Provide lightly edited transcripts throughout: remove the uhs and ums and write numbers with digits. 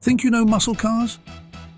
Think you know muscle cars?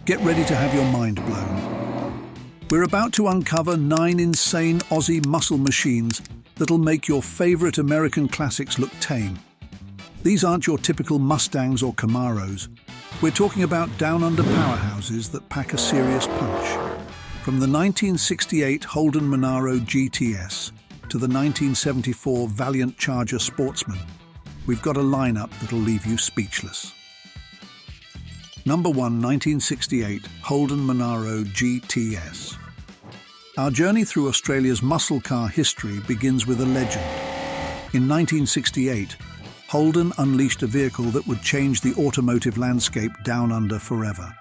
Get ready to have your mind blown. We're about to uncover 9 insane Aussie muscle machines that'll make your favorite American classics look tame. These aren't your typical Mustangs or Camaros. We're talking about down-under powerhouses that pack a serious punch. From the 1968 Holden Monaro GTS to the 1974 Valiant Charger Sportsman, we've got a lineup that'll leave you speechless. Number 1, 1968 Holden Monaro GTS. Our journey through Australia's muscle car history begins with a legend. In 1968, Holden unleashed a vehicle that would change the automotive landscape down under forever.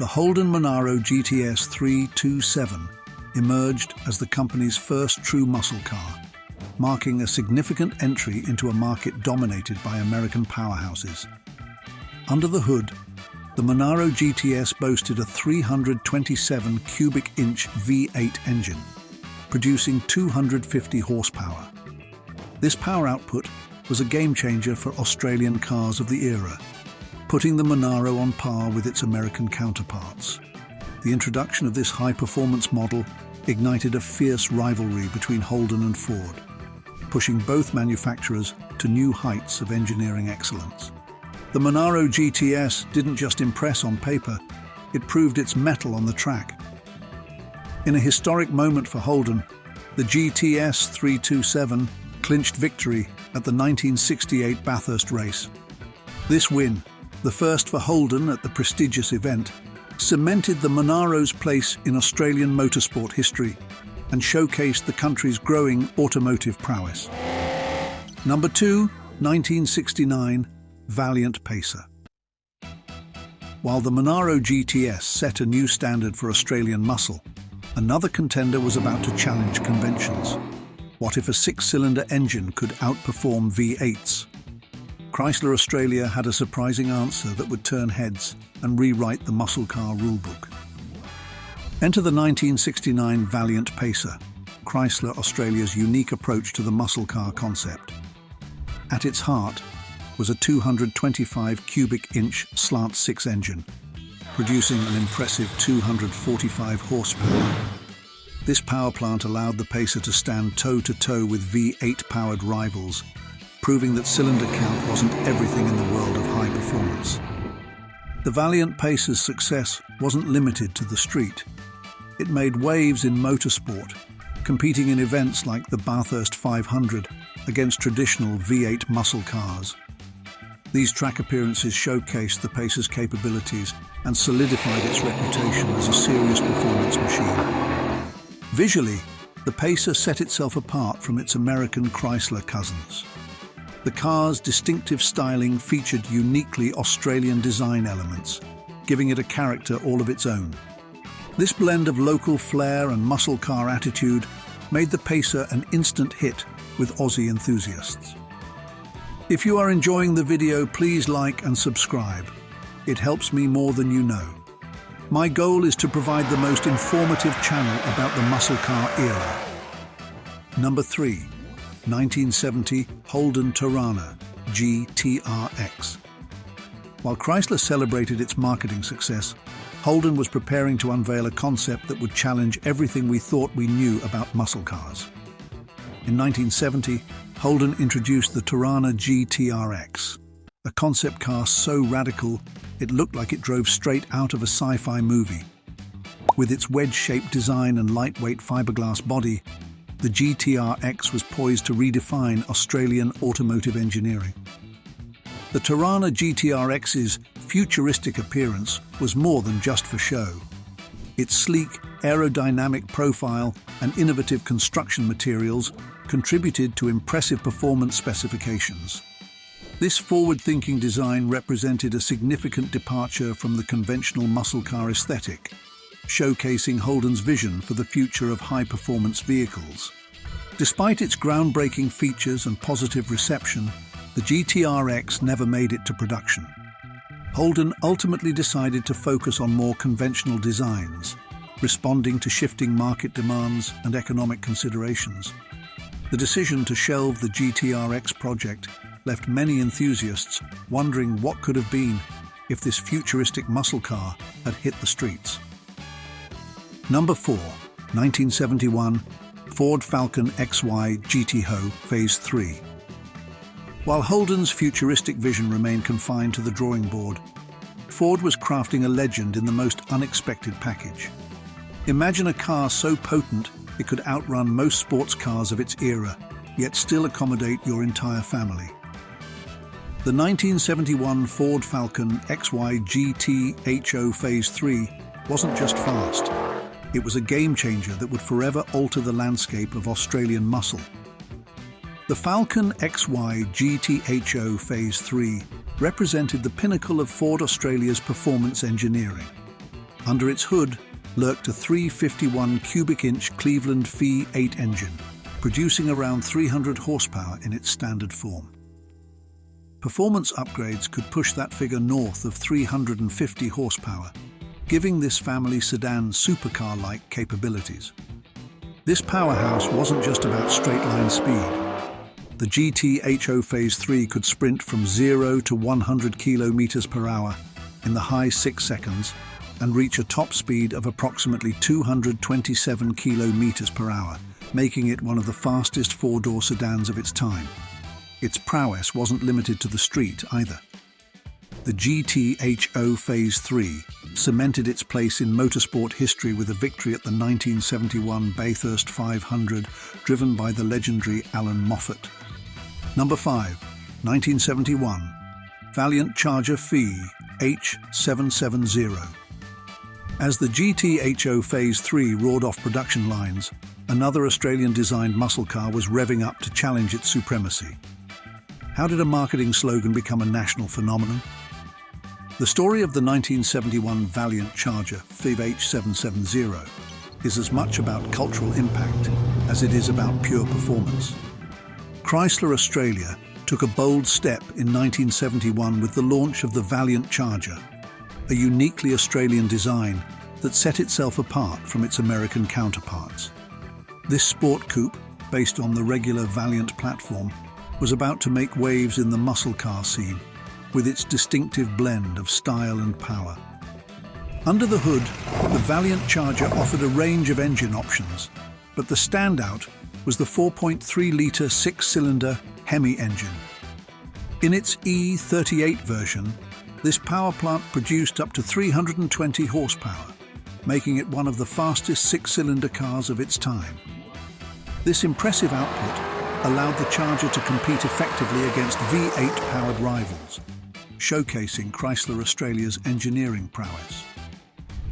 The Holden Monaro GTS 327 emerged as the company's first true muscle car, marking a significant entry into a market dominated by American powerhouses. Under the hood, the Monaro GTS boasted a 327 cubic inch V8 engine, producing 250 horsepower. This power output was a game-changer for Australian cars of the era, putting the Monaro on par with its American counterparts. The introduction of this high-performance model ignited a fierce rivalry between Holden and Ford, pushing both manufacturers to new heights of engineering excellence. The Monaro GTS didn't just impress on paper, it proved its mettle on the track. In a historic moment for Holden, the GTS 327 clinched victory at the 1968 Bathurst race. This win, the first for Holden at the prestigious event, cemented the Monaro's place in Australian motorsport history and showcased the country's growing automotive prowess. Number 2, 1969 Valiant Pacer. While the Monaro GTS set a new standard for Australian muscle, another contender was about to challenge conventions. What if a 6-cylinder engine could outperform V8s? Chrysler Australia had a surprising answer that would turn heads and rewrite the muscle car rulebook. Enter the 1969 Valiant Pacer, Chrysler Australia's unique approach to the muscle car concept. At its heart was a 225 cubic inch slant-6 engine, producing an impressive 245 horsepower. This power plant allowed the Pacer to stand toe-to-toe with V8-powered rivals, proving that cylinder count wasn't everything in the world of high performance. The Valiant Pacer's success wasn't limited to the street. It made waves in motorsport, competing in events like the Bathurst 500 against traditional V8 muscle cars. These track appearances showcased the Pacer's capabilities and solidified its reputation as a serious performance machine. Visually, the Pacer set itself apart from its American Chrysler cousins. The car's distinctive styling featured uniquely Australian design elements, giving it a character all of its own. This blend of local flair and muscle car attitude made the Pacer an instant hit with Aussie enthusiasts. If you are enjoying the video, please like and subscribe. It helps me more than you know. My goal is to provide the most informative channel about the muscle car era. Number 3, 1970 Holden Torana GTR-X. While Chrysler celebrated its marketing success, Holden was preparing to unveil a concept that would challenge everything we thought we knew about muscle cars. In 1970, Holden introduced the Torana GTR-X, a concept car so radical it looked like it drove straight out of a sci-fi movie. With its wedge-shaped design and lightweight fiberglass body, the GTR-X was poised to redefine Australian automotive engineering. The Torana GTR-X's futuristic appearance was more than just for show. Its sleek, aerodynamic profile and innovative construction materials contributed to impressive performance specifications. This forward-thinking design represented a significant departure from the conventional muscle car aesthetic, showcasing Holden's vision for the future of high-performance vehicles. Despite its groundbreaking features and positive reception, the GTR-X never made it to production. Holden ultimately decided to focus on more conventional designs, responding to shifting market demands and economic considerations. The decision to shelve the GTR-X project left many enthusiasts wondering what could have been if this futuristic muscle car had hit the streets. Number 4, 1971 Ford Falcon XY GTO Phase 3. While Holden's futuristic vision remained confined to the drawing board, Ford was crafting a legend in the most unexpected package. Imagine a car so potent it could outrun most sports cars of its era, yet still accommodate your entire family. The 1971 Ford Falcon XY GTO Phase 3 wasn't just fast. It was a game-changer that would forever alter the landscape of Australian muscle. The Falcon XY GTO Phase 3 represented the pinnacle of Ford Australia's performance engineering. Under its hood lurked a 351 cubic inch Cleveland V8 engine, producing around 300 horsepower in its standard form. Performance upgrades could push that figure north of 350 horsepower, giving this family sedan supercar-like capabilities. This powerhouse wasn't just about straight-line speed. The GTO Phase 3 could sprint from 0 to 100 kilometers per hour in the high 6 seconds and reach a top speed of approximately 227 kilometers per hour, making it one of the fastest four-door sedans of its time. Its prowess wasn't limited to the street either. The GTO Phase 3 cemented its place in motorsport history with a victory at the 1971 Bathurst 500, driven by the legendary Alan Moffat. Number 5, 1971 Valiant Charger VH 770. As the GTO Phase 3 roared off production lines, another Australian-designed muscle car was revving up to challenge its supremacy. How did a marketing slogan become a national phenomenon? The story of the 1971 Valiant Charger VH 770 is as much about cultural impact as it is about pure performance. Chrysler Australia took a bold step in 1971 with the launch of the Valiant Charger, a uniquely Australian design that set itself apart from its American counterparts. This sport coupe, based on the regular Valiant platform, was about to make waves in the muscle car scene with its distinctive blend of style and power. Under the hood, the Valiant Charger offered a range of engine options, but the standout was the 4.3-litre six-cylinder Hemi engine. In its E38 version, this power plant produced up to 320 horsepower, making it one of the fastest six-cylinder cars of its time. This impressive output allowed the Charger to compete effectively against V8-powered rivals, showcasing Chrysler Australia's engineering prowess.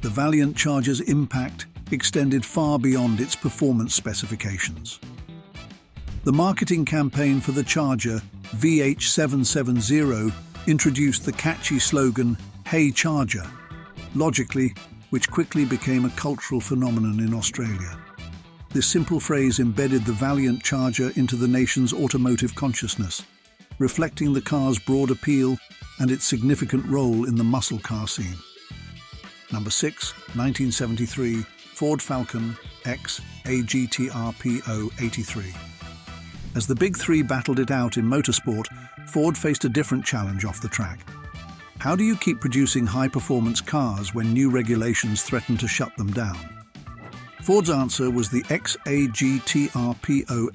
The Valiant Charger's impact extended far beyond its performance specifications. The marketing campaign for the Charger VH 770 introduced the catchy slogan, "Hey Charger," logically, which quickly became a cultural phenomenon in Australia. This simple phrase embedded the Valiant Charger into the nation's automotive consciousness, reflecting the car's broad appeal and its significant role in the muscle car scene. Number 6, 1973 Ford Falcon X GTR-X 83. As the Big Three battled it out in motorsport, Ford faced a different challenge off the track. How do you keep producing high-performance cars when new regulations threaten to shut them down? Ford's answer was the GTR-X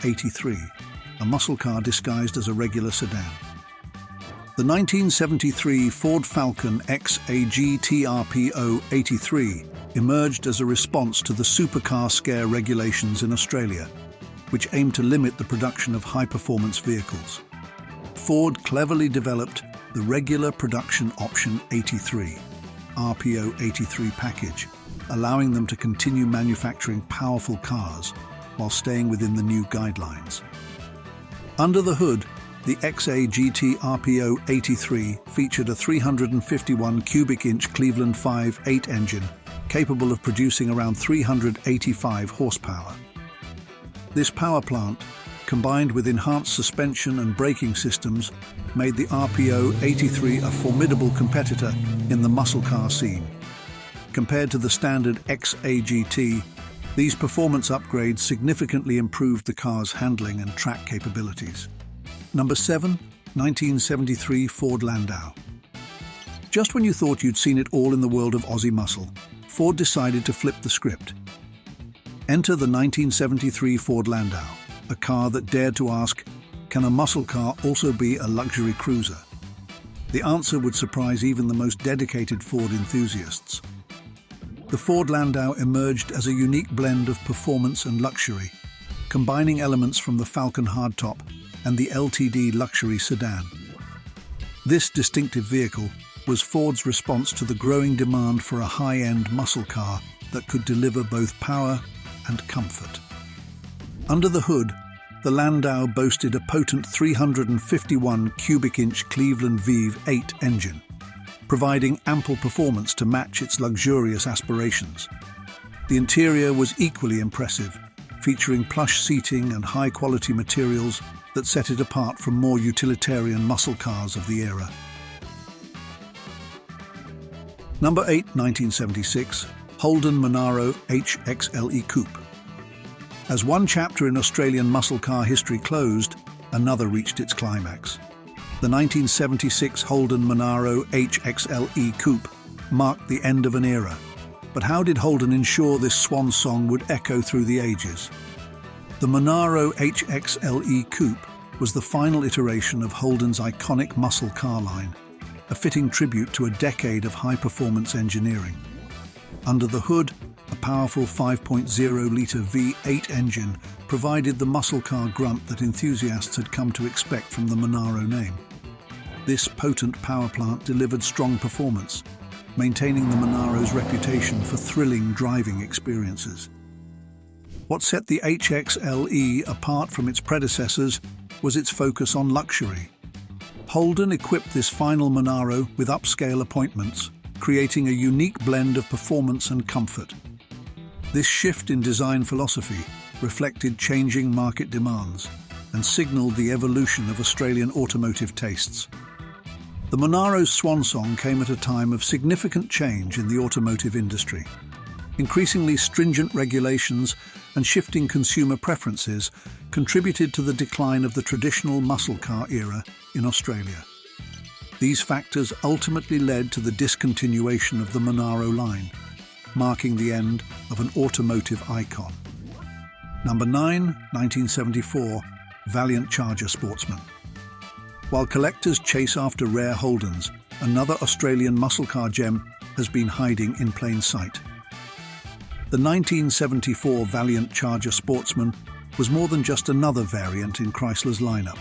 83, a muscle car disguised as a regular sedan. The 1973 Ford Falcon X GTR-X 83 emerged as a response to the supercar scare regulations in Australia, which aimed to limit the production of high-performance vehicles. Ford cleverly developed the Regular Production Option 83, RPO 83 package, allowing them to continue manufacturing powerful cars while staying within the new guidelines. Under the hood, the GTR-X 83 featured a 351 cubic inch Cleveland V8 engine capable of producing around 385 horsepower. This power plant, combined with enhanced suspension and braking systems, made the RPO 83 a formidable competitor in the muscle car scene. Compared to the standard XAGT, these performance upgrades significantly improved the car's handling and track capabilities. Number 7, 1973 Ford Landau. Just when you thought you'd seen it all in the world of Aussie muscle, Ford decided to flip the script. Enter the 1973 Ford Landau, a car that dared to ask, can a muscle car also be a luxury cruiser? The answer would surprise even the most dedicated Ford enthusiasts. The Ford Landau emerged as a unique blend of performance and luxury, combining elements from the Falcon hardtop and the LTD luxury sedan. This distinctive vehicle was Ford's response to the growing demand for a high-end muscle car that could deliver both power and comfort. Under the hood, the Landau boasted a potent 351 cubic inch Cleveland V8 engine, providing ample performance to match its luxurious aspirations. The interior was equally impressive, featuring plush seating and high-quality materials that set it apart from more utilitarian muscle cars of the era. Number 8, 1976, Holden Monaro HXLE Coupe. As one chapter in Australian muscle car history closed, another reached its climax. The 1976 Holden Monaro HXLE Coupe marked the end of an era. But how did Holden ensure this swan song would echo through the ages? The Monaro HXLE Coupe was the final iteration of Holden's iconic muscle car line, a fitting tribute to a decade of high-performance engineering. Under the hood, a powerful 5.0-litre V8 engine provided the muscle car grunt that enthusiasts had come to expect from the Monaro name. This potent power plant delivered strong performance, maintaining the Monaro's reputation for thrilling driving experiences. What set the HXLE apart from its predecessors was its focus on luxury. Holden equipped this final Monaro with upscale appointments, creating a unique blend of performance and comfort. This shift in design philosophy reflected changing market demands and signaled the evolution of Australian automotive tastes. The Monaro's swan song came at a time of significant change in the automotive industry. Increasingly stringent regulations and shifting consumer preferences contributed to the decline of the traditional muscle car era in Australia. These factors ultimately led to the discontinuation of the Monaro line, marking the end of an automotive icon. Number 9, 1974, Valiant Charger Sportsman. While collectors chase after rare Holdens, another Australian muscle car gem has been hiding in plain sight. The 1974 Valiant Charger Sportsman was more than just another variant in Chrysler's lineup.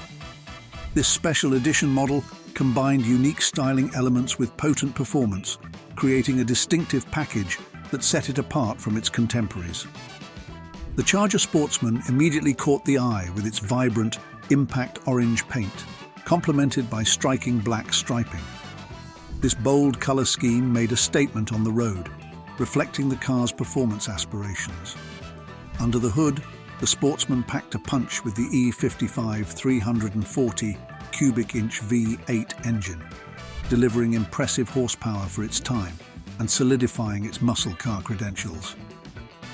This special edition model combined unique styling elements with potent performance, creating a distinctive package that set it apart from its contemporaries. The Charger Sportsman immediately caught the eye with its vibrant, impact orange paint, complemented by striking black striping. This bold color scheme made a statement on the road, reflecting the car's performance aspirations. Under the hood, the Sportsman packed a punch with the E55 340 cubic inch V8 engine, delivering impressive horsepower for its time and solidifying its muscle car credentials.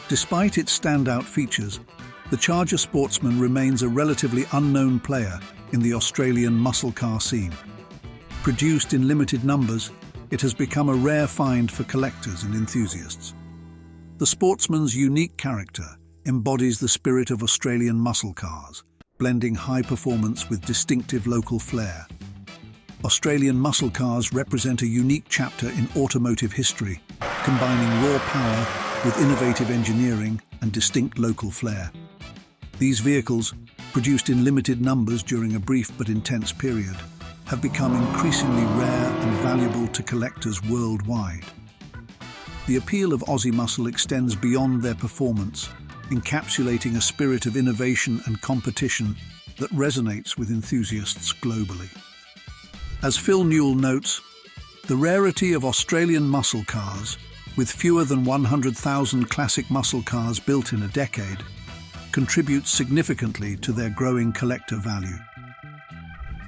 Despite its standout features, the Charger Sportsman remains a relatively unknown player in the Australian muscle car scene. Produced in limited numbers, it has become a rare find for collectors and enthusiasts. The Sportsman's unique character embodies the spirit of Australian muscle cars, blending high performance with distinctive local flair. Australian muscle cars represent a unique chapter in automotive history, combining raw power with innovative engineering and distinct local flair. These vehicles, produced in limited numbers during a brief but intense period, have become increasingly rare and valuable to collectors worldwide. The appeal of Aussie muscle extends beyond their performance, encapsulating a spirit of innovation and competition that resonates with enthusiasts globally. As Phil Newell notes, the rarity of Australian muscle cars, with fewer than 100,000 classic muscle cars built in a decade, contributes significantly to their growing collector value.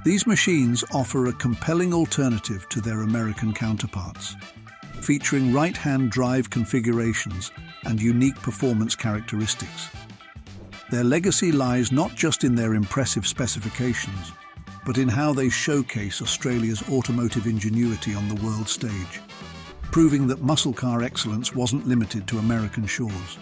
These machines offer a compelling alternative to their American counterparts, featuring right-hand drive configurations and unique performance characteristics. Their legacy lies not just in their impressive specifications, but in how they showcase Australia's automotive ingenuity on the world stage, proving that muscle car excellence wasn't limited to American shores.